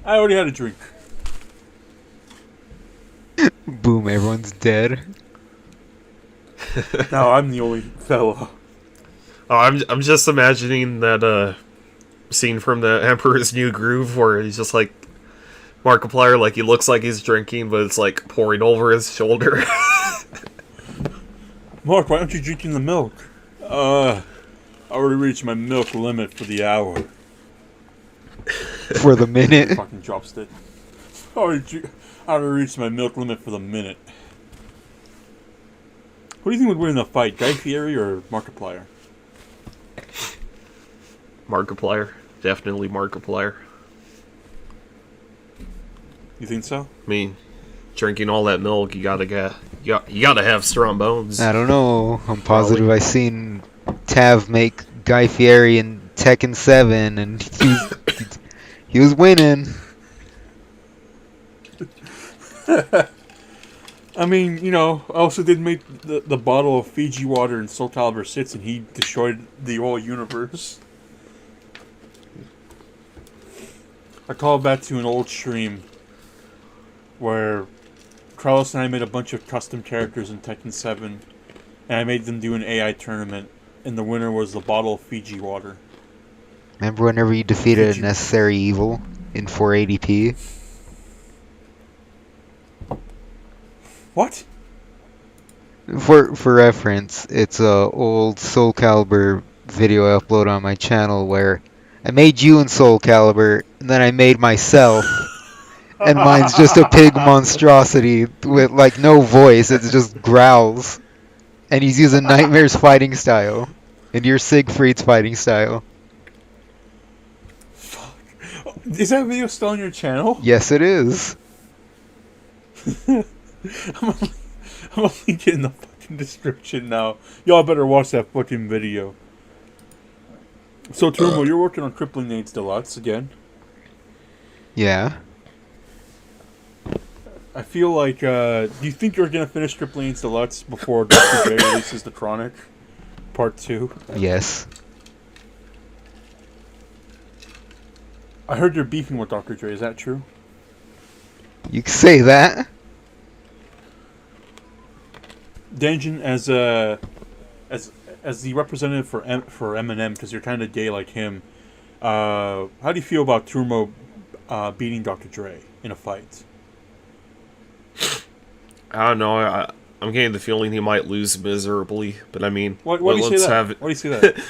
I already had a drink. Boom, everyone's dead. Now I'm the only fella. Oh, I'm just imagining that scene from the Emperor's New Groove where he's just like Markiplier, like he looks like he's drinking, but it's like pouring over his shoulder. Mark, why aren't you drinking the milk? I already reached my milk limit for the hour. For the minute. Fucking dropstick. I already reached my milk limit for the minute. Who do you think would win in a fight, Guy Fieri or Markiplier? Markiplier. Definitely Markiplier. You think so? I mean, drinking all that milk, you gotta have strong bones. I don't know. I'm positive I seen Tav make Guy Fieri in Tekken 7, and he was winning. I mean, I also did make the bottle of Fiji water in Soul Calibur 6, and he destroyed the whole universe. I call back to an old stream where Carlos and I made a bunch of custom characters in Tekken 7, and I made them do an AI tournament, and the winner was the bottle of Fiji water. Remember whenever you defeated a necessary evil in 480p? What? For reference, it's a old Soul Calibur video I upload on my channel where I made you in Soul Calibur, and then I made myself, and mine's just a pig monstrosity with like no voice. It just growls, and he's using Nightmare's fighting style, and you're Siegfried's fighting style. Fuck. Is that video still on your channel? Yes, it is. I'm gonna link it in the fucking description now. Y'all better watch that fucking video. So, Terumo, you're working on Crippling Nades Deluxe again. Yeah. I feel like, do you think you're gonna finish Crippling Nades Deluxe before Dr. J releases The Chronic Part 2? Yes. I heard you're beefing with Dr. J, is that true? You can say that. Danjin, as the representative for Eminem, because you're kind of gay like him, how do you feel about Terumo beating Dr. Dre in a fight? I don't know. I'm getting the feeling he might lose miserably, but I mean, Why do you say that? Why do you say that?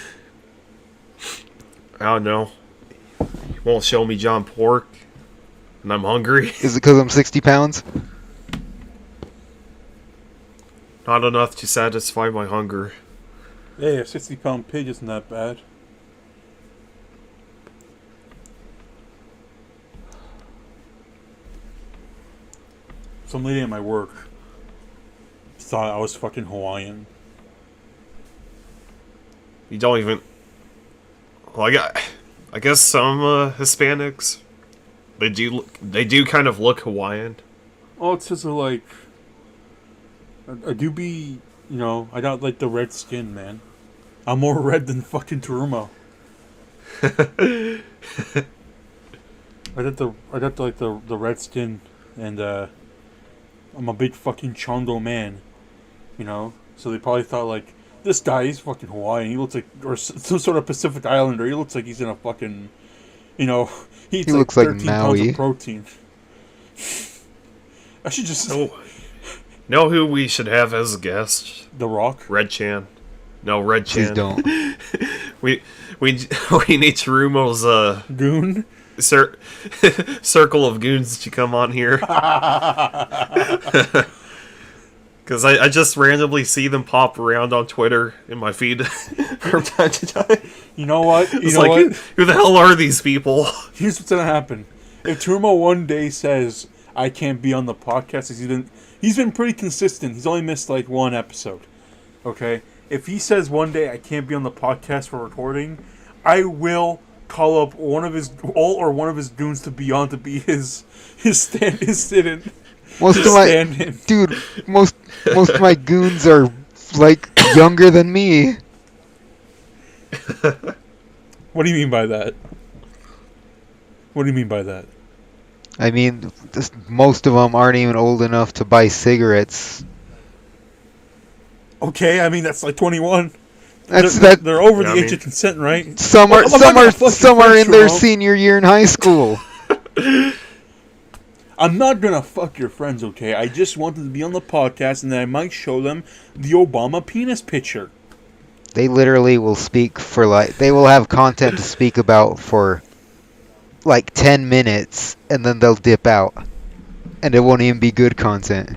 I don't know. He won't show me John Pork, and I'm hungry. Is it because I'm 60 pounds? Not enough to satisfy my hunger. Hey, a 60-pound pig isn't that bad. Some lady at my work thought I was fucking Hawaiian. You don't even... Well, I guess some Hispanics, they do kind of look Hawaiian. Oh, it's just like... I do be, I got like the red skin, man. I'm more red than fucking Terumo. I got the red skin, and I'm a big fucking Chondo man, So they probably thought like, this guy, he's fucking Hawaiian. He looks like, or some sort of Pacific Islander. He looks like he's in a fucking, he eats like looks like 13 pounds Maui. of protein. I should just... Know who we should have as a guest? The Rock? Red Chan. No, Red Chan. Please don't. we need Terumo's Goon? circle of goons to come on here. Because I just randomly see them pop around on Twitter in my feed from time to time. You know what? Who the hell are these people? Here's what's gonna happen. If Terumo one day says, I can't be on the podcast, he's been pretty consistent. He's only missed like one episode. Okay? If he says one day I can't be on the podcast for recording, I will call up one of his goons to be on to be his sit-in. Most of my goons are like younger than me. What do you mean by that? What do you mean by that? I mean, most of them aren't even old enough to buy cigarettes. Okay, I mean that's like 21. They're over the age of consent, right? Some are in their senior year in high school. I'm not gonna fuck your friends, okay? I just wanted to be on the podcast, and then I might show them the Obama penis picture. They literally will speak for they will have content to speak about for like 10 minutes, and then they'll dip out, and it won't even be good content.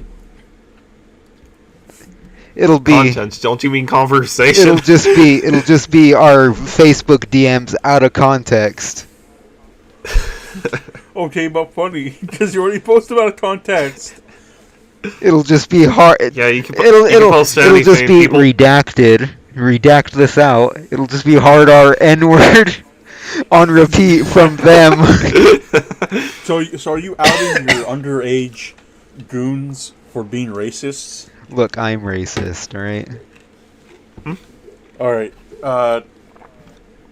It'll be content. Don't you mean conversation? It'll just be our Facebook DMs out of context. Okay, but funny because you already posted out of context. It'll just be hard. Yeah, you can, It'll you can it'll post it'll anything. just be People, redacted. Redact this out. It'll just be hard R N word on repeat from them. So are you outing your underage goons for being racists? Look, I'm racist, alright? Alright,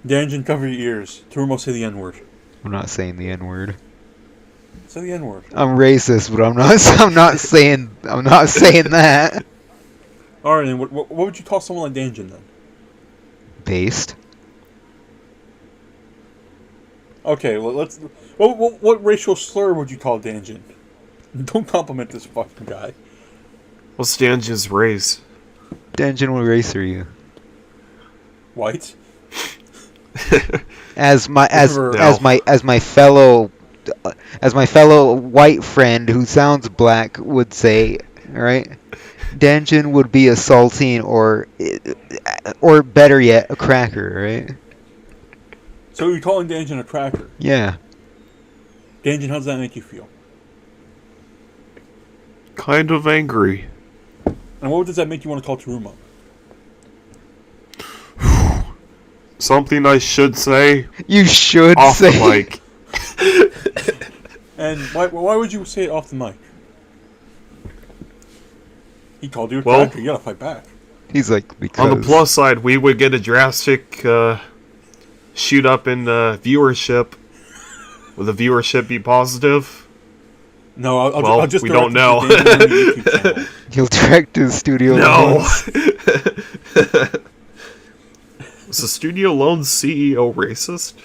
Danjin, cover your ears. Terumo, say the N-word. I'm not saying the N word. Say the N-word. I'm racist, but I'm not saying that. Alright, then what would you call someone like Danjin then? Based. Okay, well, let's... What racial slur would you call Danjin? Don't compliment this fucking guy. what's Danjin's race? Danjin, what race are you? White? As my fellow white friend who sounds black would say, right? Danjin would be a saltine or better yet, a cracker, right? So you're calling Danjin a cracker? Yeah. Danjin, how does that make you feel? Kind of angry. And what does that make you want to call Terumo? Something I should say You should off say. the mic. And why would you say it off the mic? He called you a Well- cracker. You gotta fight back. He's like, because. On the plus side, we would get a drastic shoot up in viewership. Will the viewership be positive? No, Well, I'll just we direct don't you to know. Danjinrooni YouTube channel. He'll direct his studio. No. loans. Was the Studio Loans CEO racist?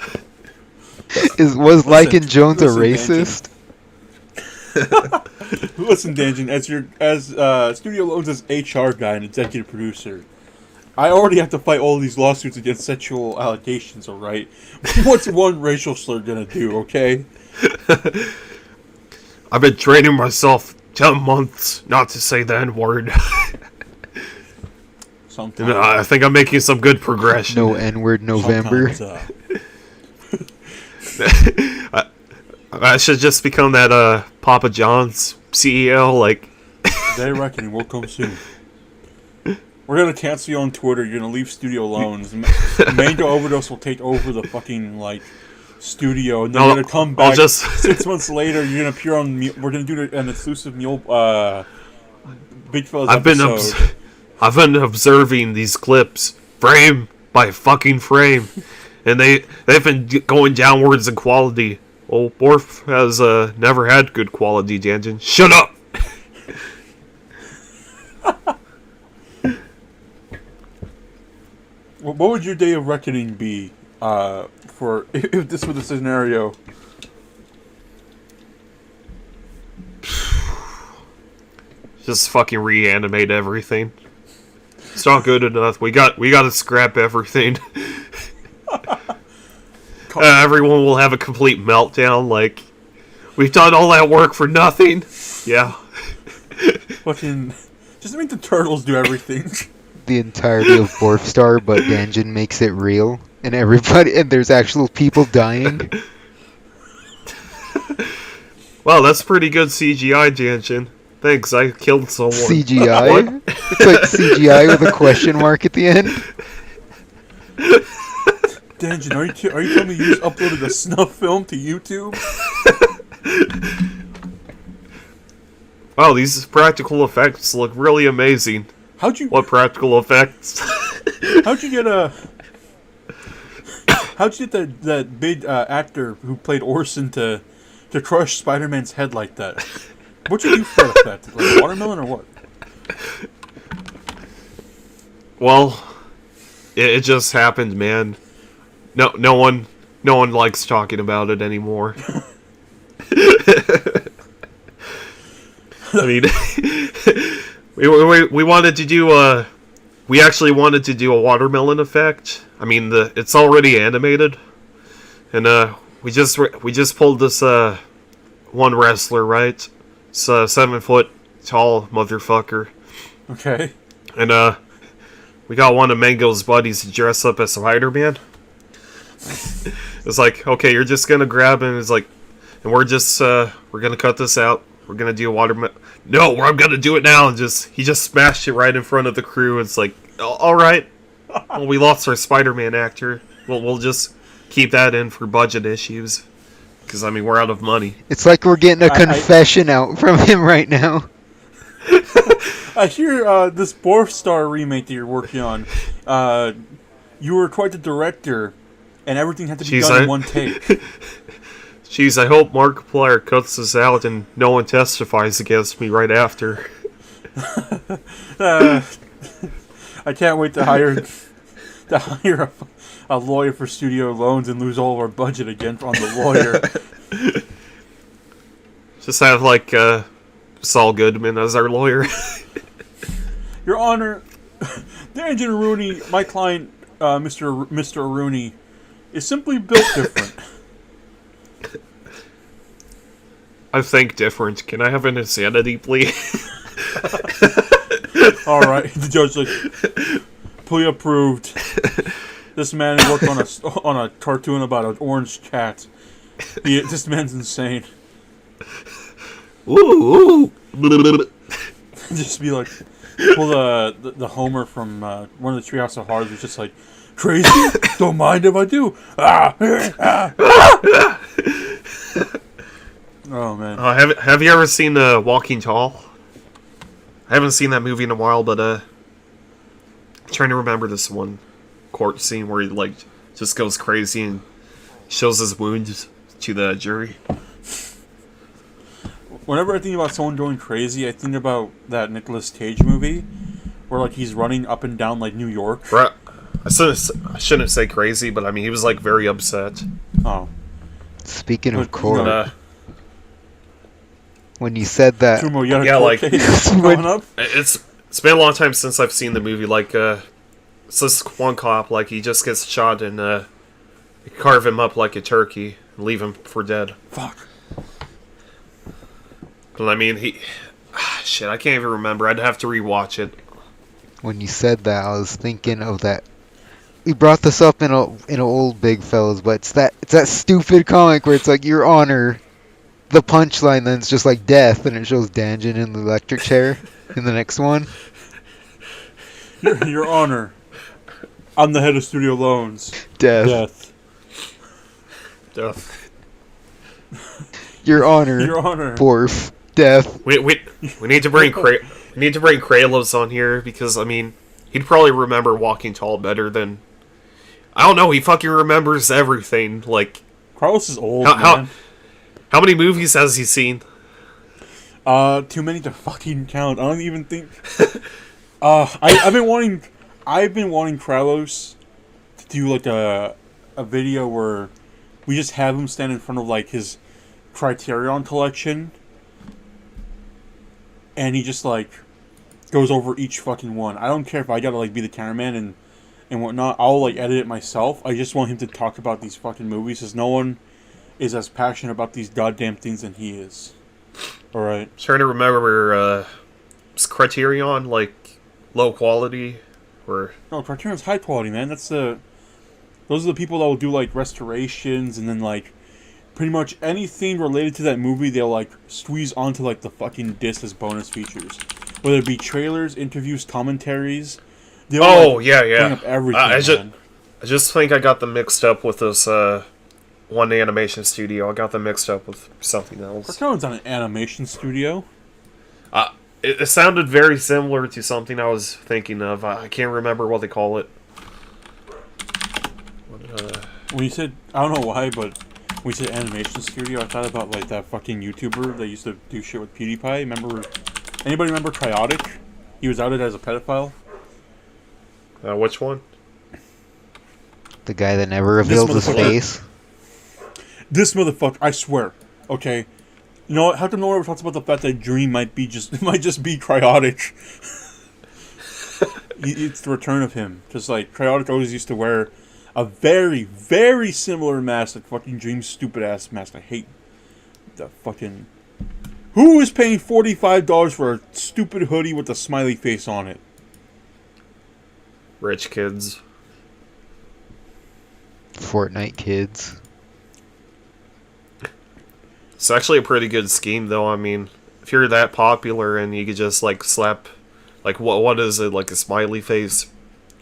Was Listen, Lycan Jones a listen, racist? Listen, Danjin, as Studio Loans' HR guy and executive producer, I already have to fight all these lawsuits against sexual allegations. All right, what's one racial slur gonna do? Okay. I've been training myself 10 months not to say the N-word. Sometimes. And I think I'm making some good progression. No N-word November. sometimes, I should just become that Papa John's CEO, like... Day reckoning will come soon. We're gonna cancel you on Twitter. You're gonna leave Studio Loans. Mango Overdose will take over the fucking studio, and then you're gonna come back. 6 months later. You're gonna appear on. We're gonna do an exclusive Mule Big Fellas episode. I've been observing these clips frame by fucking frame, and they've been going downwards in quality. Well, Borf has never had good quality, Danjin. Shut up! What would your day of reckoning be for if this were the scenario? Just fucking reanimate everything. It's not good enough. We got to scrap everything. Everyone will have a complete meltdown. Like, we've done all that work for nothing. Yeah. Fucking just make the turtles do everything. The entirety of Borfstar, but Danjin makes it real, and there's actual people dying. Wow, that's pretty good CGI, Danjin. Thanks, I killed someone. CGI? It's like CGI with a question mark at the end. Danjin, are you telling me you just uploaded a snuff film to YouTube? Wow, these practical effects look really amazing. What practical effects? How'd you get that big actor who played Orson to crush Spider-Man's head like that? What'd you do for that effect? Like watermelon or what? Well, it just happened, man. No one likes talking about it anymore. I mean, we wanted to do we actually wanted to do a watermelon effect. I mean, it's already animated, and we just pulled this one wrestler, right? It's a 7 foot tall motherfucker. Okay. And we got one of Mango's buddies to dress up as Spider-Man. It's like, okay, you're just gonna grab him. It's like, and we're gonna cut this out. we're gonna do a watermelon. No, I'm gonna do it now. And he just smashed it right in front of the crew. It's like, all right. Well, we lost our Spider-Man actor. We'll just keep that in for budget issues. Because, I mean, we're out of money. It's like we're getting a confession out from him right now. I hear this Fourth Star remake that you're working on. You were quite the director, and everything had to be done in one take. Jeez, I hope Markiplier cuts this out and no one testifies against me right after. I can't wait to hire a lawyer for studio loans and lose all of our budget again on the lawyer. Just have Saul Goodman as our lawyer. Your Honor, Danjinerooni, my client, Mr. Rooney, is simply built different. I think different. Can I have an insanity plea? All right, the judge like, plea approved. This man worked on a cartoon about an orange cat. This man's insane. Ooh. Just be like, pull the Homer from one of the Treehouse of Horrors. It's just like, crazy? Don't mind if I do. Oh man. Have you ever seen Walking Tall? I haven't seen that movie in a while, but I'm trying to remember this one court scene where he just goes crazy and shows his wounds to the jury. Whenever I think about someone going crazy, I think about that Nicolas Cage movie where he's running up and down New York. Right. I shouldn't say crazy, but I mean he was very upset. Oh. Speaking of court, when you said that, Terumo, you had a court case coming up? It's been a long time since I've seen the movie. It's this one cop, he just gets shot and they carve him up like a turkey and leave him for dead. Fuck. But I mean, shit, I can't even remember. I'd have to rewatch it. When you said that, I was thinking of that. We brought this up in an old Big Fellas, but it's that stupid comic where it's Your Honor, the punchline then it's just death, and it shows Danjin in the electric chair in the next one. Your Honor, I'm the head of studio loans. Death. Your Honor. Fourth. Death. We need to bring Kralos on here because I mean he'd probably remember Walking Tall better than I don't know. He fucking remembers everything. Carlos is old. Man. How many movies has he seen? Too many to fucking count. I don't even think. I've been wanting Kralos to do a video where we just have him stand in front of his Criterion collection, and he just goes over each fucking one. I don't care if I gotta be the cameraman and whatnot. I'll edit it myself. I just want him to talk about these fucking movies, because no one is as passionate about these goddamn things than he is. All right. I'm trying to remember. Was Criterion low quality or? No, Criterion's high quality, man. Those are the people that will do restorations and then pretty much anything related to that movie they'll squeeze onto the fucking disc as bonus features, whether it be trailers, interviews, commentaries. They'll yeah. Bring up everything. I just think I got them mixed up with this one animation studio. I got them mixed up with something else. Criterion's not an animation studio. It sounded very similar to something I was thinking of. I can't remember what they call it. When you said, I don't know why, but when you said animation studio, I thought about that fucking YouTuber that used to do shit with PewDiePie. Anybody remember Chaotic? He was outed as a pedophile. Which one? The guy that never revealed his face. This motherfucker, I swear. Okay. You know what? How come no one ever talks about the fact that Dream might just be Cryotic? It's the return of him. Just Cryotic always used to wear a very, very similar mask, fucking Dream's stupid ass mask. I hate the fucking. Who is paying $45 for a stupid hoodie with a smiley face on it? Rich kids. Fortnite kids. It's actually a pretty good scheme, though. I mean, if you're that popular and you could just like slap, like what is it, like a smiley face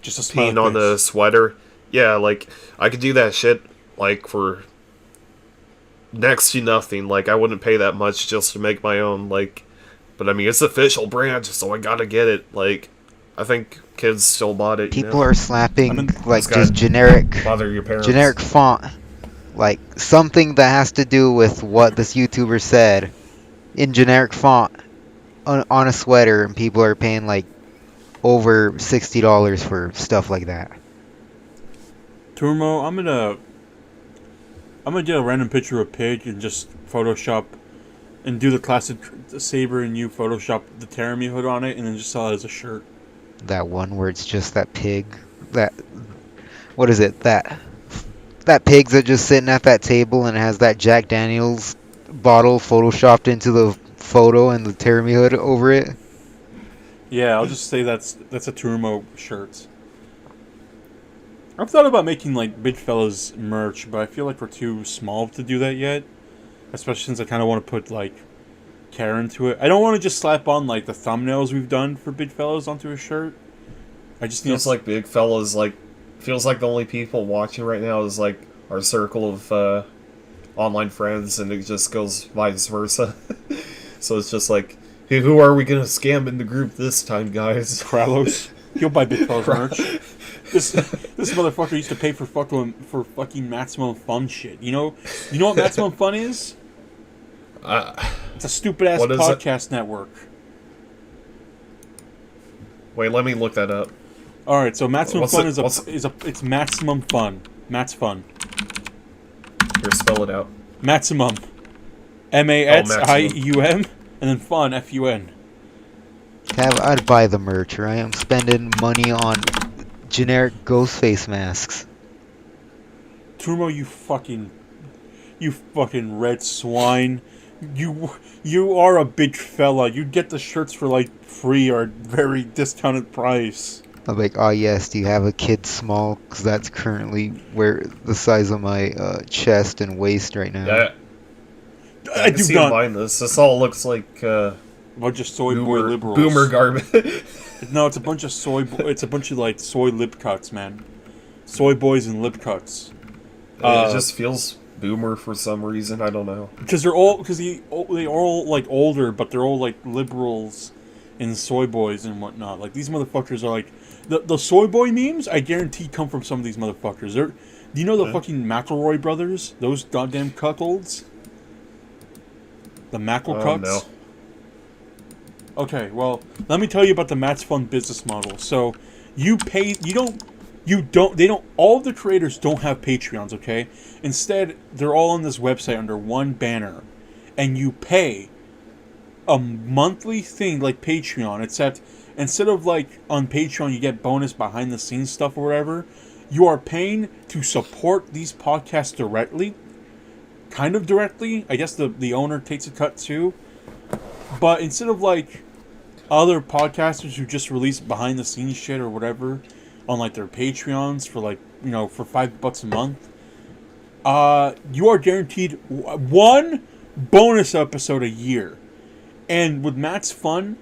Just a smiley paint on face. the sweater? Yeah, like I could do that shit like for next to nothing. Like I wouldn't pay that much just to make my own. Like, but I mean it's official brand, so I gotta get it. Like, I think kids still bought it. People are slapping I mean, like it's gotta just generic bother your parents. generic font, like something that has to do with what this YouTuber said in generic font on a sweater, and people are paying like over $60 for stuff like that. Terumo, I'm gonna get a random picture of a pig and just Photoshop and do the classic Saber and you Photoshop the Terumo hood on it and then just sell it as a shirt. That one where it's just that pig, that what is it? That pig's that just sitting at that table and has that Jack Daniels bottle photoshopped into the photo and the Terumo hood over it. Yeah, I'll just say that's a Terumo shirt. I've thought about making like big fellas merch, but I feel like we're too small to do that yet. Especially since I kind of want to put like care into it. I don't want to just slap on like the thumbnails we've done for big fellas onto a shirt. I just need Feels like big fellas, like feels like the only people watching right now is like our circle of online friends, and it just goes vice versa. So it's just like, hey, who are we gonna scam in the group this time, guys? Kralos. He'll buy big fellas merch. This motherfucker used to pay for fucking Maximum Fun shit. You know what Maximum Fun is? It's a stupid ass What is podcast network. Wait, let me look that up. All right, so Maximum What's Fun it- it's Maximum Fun. Matt's Fun. Here, spell it out. Maximum. MAXIUM and then Fun FUN. I'd buy the merch, right? I'm spending money on generic ghost face masks. Terumo, you fucking red swine. You are a big fella. You get the shirts for like free or very discounted price. I'm like, oh yes, do you have a kid small? Because that's currently where the size of my chest and waist right now. Yeah, I can do see not. him buying this. This all looks like Bunch of soy boy liberals. boomer garbage. No, it's a bunch of it's a bunch of like soy lip cuts, man. Soy boys and lip cuts. It just feels boomer for some reason. I don't know. Because they are all like older, but they're all like liberals and soy boys and whatnot. Like these motherfuckers are like the soy boy memes. I guarantee come from some of these motherfuckers. Do you know the fucking McElroy brothers? Those goddamn cuckolds. The McElcucks. No. Okay, well, let me tell you about the Matt's Fun business model. So, all of the creators don't have Patreons, okay? Instead, they're all on this website under one banner. And you pay a monthly thing like Patreon, except instead of like on Patreon you get bonus behind the scenes stuff or whatever, you are paying to support these podcasts directly. Kind of directly. I guess the owner takes a cut too. But instead of like other podcasters who just release behind the scenes shit or whatever on like their Patreons for like, for $5 a month, you are guaranteed one bonus episode a year. And with Matt's Fun,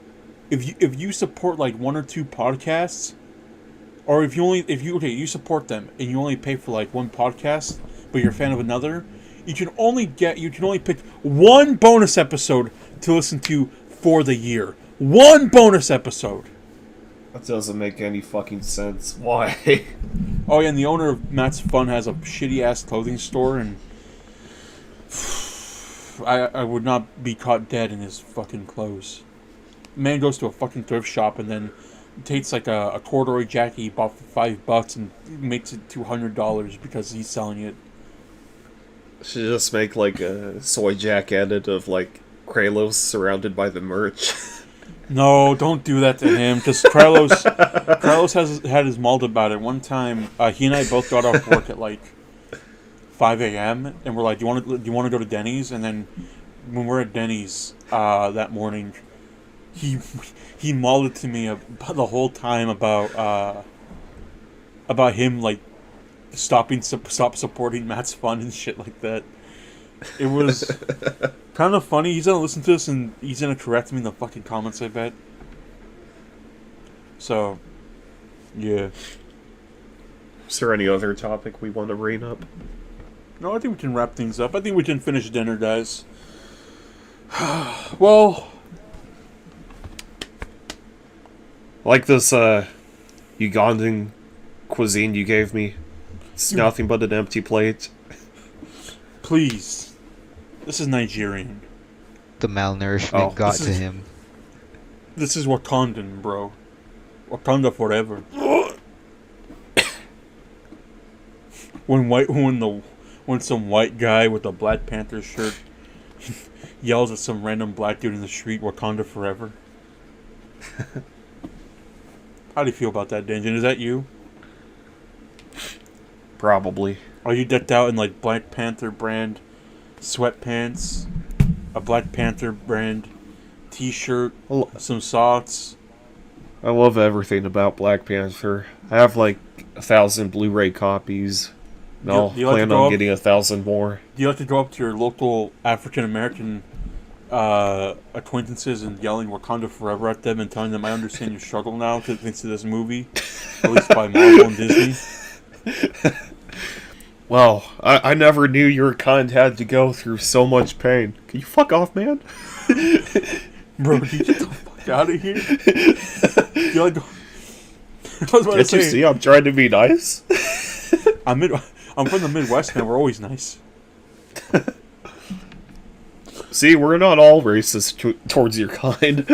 if you support like one or two podcasts, or if you support them and you only pay for like one podcast, but you're a fan of another, you can only pick one bonus episode to listen to for the year. One bonus episode. That doesn't make any fucking sense. Why? Oh yeah, and the owner of Matt's Fun has a shitty ass clothing store, and I would not be caught dead in his fucking clothes. Man goes to a fucking thrift shop and then takes like a corduroy jacket he bought for $5 and makes it $200 because he's selling it. Should just make like a soy jack edit of like Kralos surrounded by the merch. No, don't do that to him, because Kralos has had his mauled about it. One time, he and I both got off work at like 5 a.m. and we're like, "Do you want to go to Denny's?" And then when we're at Denny's that morning, he mauled it to me the whole time about him like stop supporting Matt's Fun and shit like that. It was kind of funny. He's gonna listen to this and he's gonna correct me in the fucking comments, I bet. So, yeah. Is there any other topic we want to bring up? No, I think we can wrap things up. I think we can finish dinner, guys. Well, Like this Ugandan cuisine you gave me. It's nothing but an empty plate. please. This is Nigerian. The malnourishment got this to is- him. This is Wakandan, bro. Wakanda forever. When some white guy with a Black Panther shirt yells at some random black dude in the street, Wakanda forever. How do you feel about that, Danjin? Is that you? Probably. Are you decked out in like Black Panther brand sweatpants, a Black Panther brand t-shirt, some socks? I love everything about Black Panther. I have like 1,000 Blu-ray copies. No, Do you like to plan go on up- getting 1,000 more. Do you like to go up to your local African American acquaintances and yelling Wakanda forever at them and telling them I understand your struggle now thanks to this movie, released by Marvel and Disney? Well, I never knew your kind had to go through so much pain. Can you fuck off, man? Bro, can you get the fuck out of here? You like? I was about to Can't you say, see I'm trying to be nice? I'm from the Midwest, man. We're always nice. See, we're not all racist towards your kind.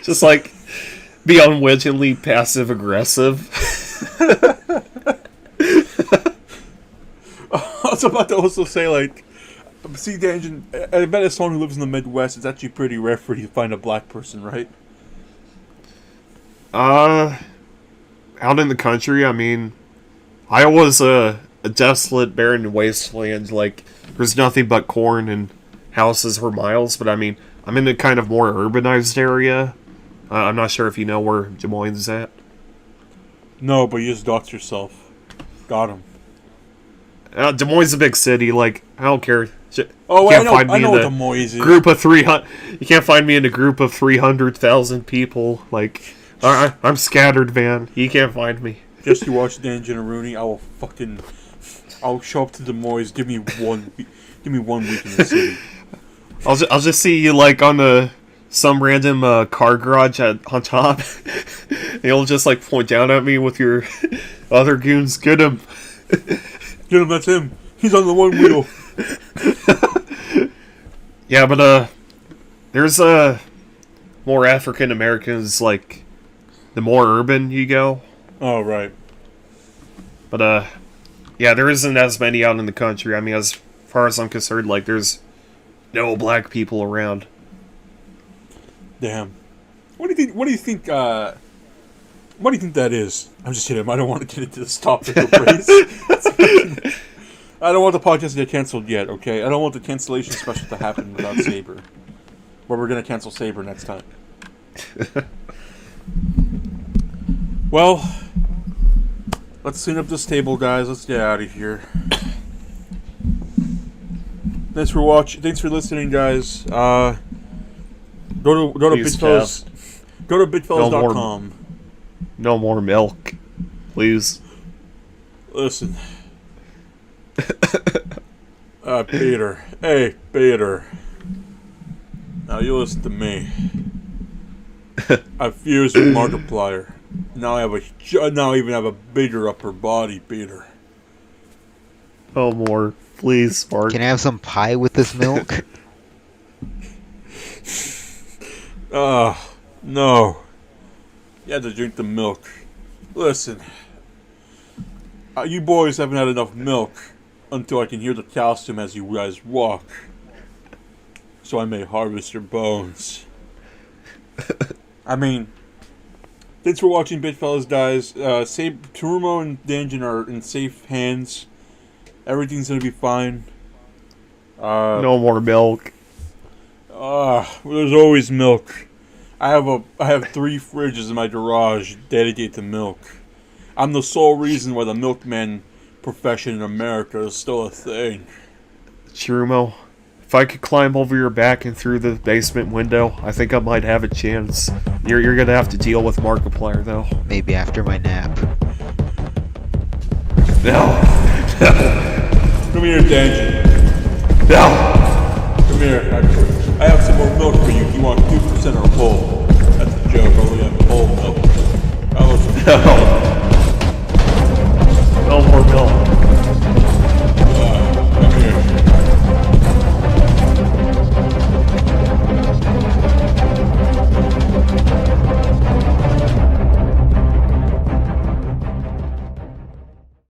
Just like be unwittingly passive aggressive. I was about to also say, like, see, Danjin, I bet as someone who lives in the Midwest, it's actually pretty rare for you to find a black person, right? Out in the country, I mean, Iowa's a desolate, barren wasteland. Like, there's nothing but corn and houses for miles. But I mean, I'm in a kind of more urbanized area. I'm not sure if you know where Des Moines is at. No, but you just doxed yourself. Got him. Des Moines is a big city. Like, I don't care. Oh, You I know. I know what Des Moines is. Group of 300. You can't find me in a group of 300,000 people. Like, I'm scattered, man. You can't find me. Just to watch Danjinerooni, I'll show up to Des Moines. Give me 1 week in the city. I'll just see you like on some random car garage on top. And you'll just like point down at me with your other goons. Get him. Get him, that's him. He's on the one wheel. Yeah, but there's more African Americans. Like, the more urban you go. Oh, right. But yeah, there isn't as many out in the country. I mean, as far as I'm concerned, like there's no black people around. Damn. What do you think? What do you think that is? I'm just kidding. I don't want to get into this topic of race. I don't want the podcast to get canceled yet. Okay, I don't want the cancellation special to happen without Saber. But we're gonna cancel Saber next time. Well, let's clean up this table, guys. Let's get out of here. Thanks for watching. Thanks for listening, guys. Go to Please, Bitfellas. Go to bitfellas.com. No more milk, please. Listen. Peter. Hey, Peter. Now you listen to me. I fused with Markiplier. Now I even have a bigger upper body, Peter. No more, please, Mark. Can I have some pie with this milk? No. You had to drink the milk. Listen. You boys haven't had enough milk until I can hear the calcium as you guys walk. So I may harvest your bones. I mean, thanks for watching, Bitfellas, guys. Terumo and Danjin are in safe hands. Everything's gonna be fine. No more milk. There's always milk. I have 3 fridges in my garage dedicated to milk. I'm the sole reason why the milkman profession in America is still a thing. Terumo, if I could climb over your back and through the basement window, I think I might have a chance. You're gonna have to deal with Markiplier, though. Maybe after my nap. No. Come here, Danji. No. Come here. I have some more milk for you. You want 2% or whole? That's a joke. I only have whole milk. No more milk.